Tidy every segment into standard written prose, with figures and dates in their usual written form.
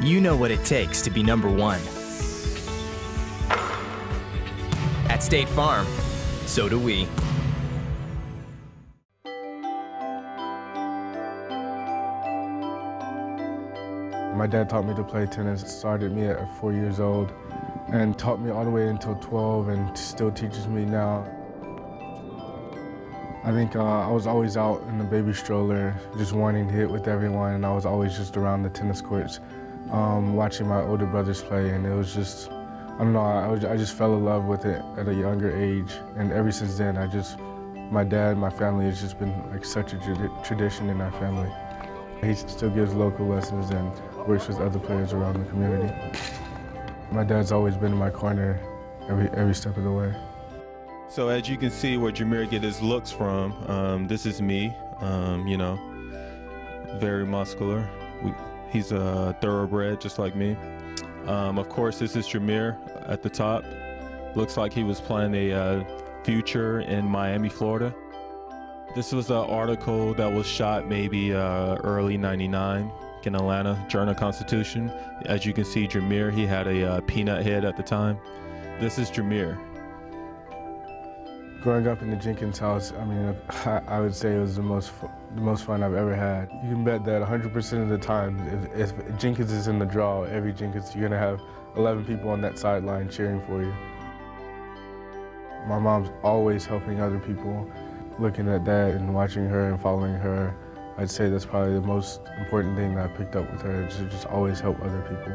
You know what it takes to be #1. At State Farm, so do we. My dad taught me to play tennis, started me at 4 years old, and taught me all the way until 12 and still teaches me now. I think I was always out in the baby stroller, just wanting to hit with everyone, and I was always just around the tennis courts, watching my older brothers play, and it was just, I don't know, I just fell in love with it at a younger age, and ever since then, my dad, my family has just been like such a tradition in our family. He still gives local lessons and works with other players around the community. My dad's always been in my corner every step of the way. So as you can see where Jamere get his looks from, this is me, you know, very muscular. He's a thoroughbred just like me. Of course, this is Jamere at the top. Looks like he was playing a future in Miami, Florida. This was an article that was shot maybe early '99 in Atlanta, Journal-Constitution. As you can see, Jamere, he had a peanut head at the time. This is Jamere. Growing up in the Jenkins house, I mean, I would say it was the most fun I've ever had. You can bet that 100% of the time, if Jenkins is in the draw, every Jenkins, you're gonna have 11 people on that sideline cheering for you. My mom's always helping other people. Looking at that and watching her and following her, I'd say that's probably the most important thing that I picked up with her, to just always help other people.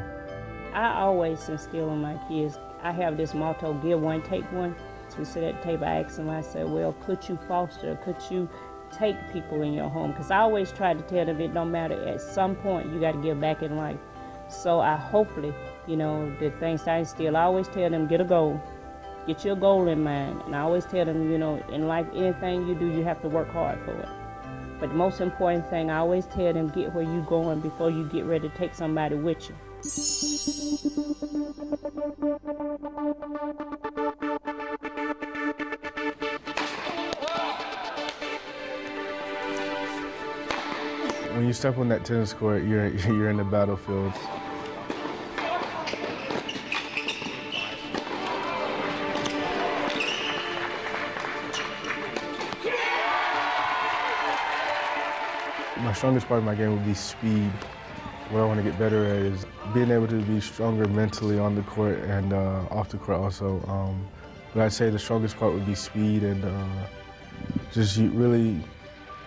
I always instill in my kids, I have this motto, give one, take one. So we sit at the table, I ask them, I said, well, could you foster, could you take people in your home? Because I always try to tell them it don't matter, at some point you got to give back in life. So I hopefully, you know, the things that I instill, I always tell them, get a goal. Get your goal in mind. And I always tell them, you know, in life, anything you do, you have to work hard for it. But the most important thing, I always tell them, get where you're going before you get ready to take somebody with you. When you step on that tennis court, you're in the battlefield. My strongest part of my game would be speed. What I want to get better at is being able to be stronger mentally on the court and off the court also. But I'd say the strongest part would be speed and just really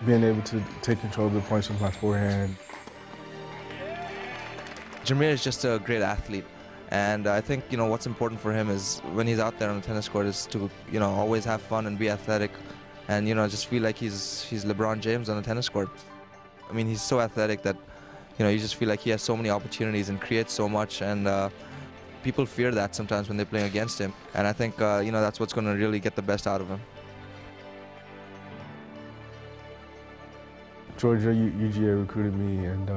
being able to take control of the points with my forehand. Jamere is just a great athlete, and I think, you know, what's important for him is when he's out there on the tennis court is to, you know, always have fun and be athletic, and, you know, just feel like he's LeBron James on the tennis court. I mean, he's so athletic that, you know, you just feel like he has so many opportunities and creates so much, and people fear that sometimes when they're playing against him, and I think, you know, that's what's going to really get the best out of him. Georgia UGA recruited me, and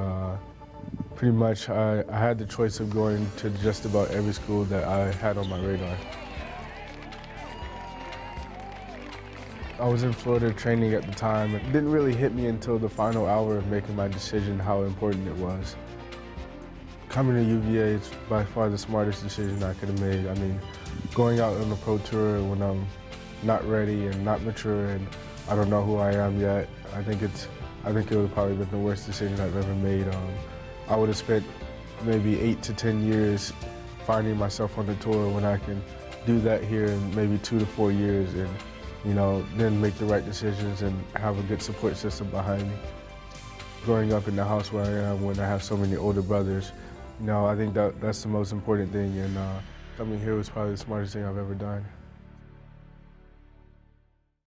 pretty much I had the choice of going to just about every school that I had on my radar. I was in Florida training at the time. It didn't really hit me until the final hour of making my decision how important it was. Coming to UVA is by far the smartest decision I could have made. I mean, going out on the pro tour when I'm not ready and not mature and I don't know who I am yet, I think it would have probably been the worst decision I've ever made. I would have spent maybe 8 to 10 years finding myself on the tour when I can do that here in maybe 2 to 4 years and, you know, then make the right decisions and have a good support system behind me. Growing up in the house where I am, when I have so many older brothers, you know, I think that's the most important thing, and coming here was probably the smartest thing I've ever done.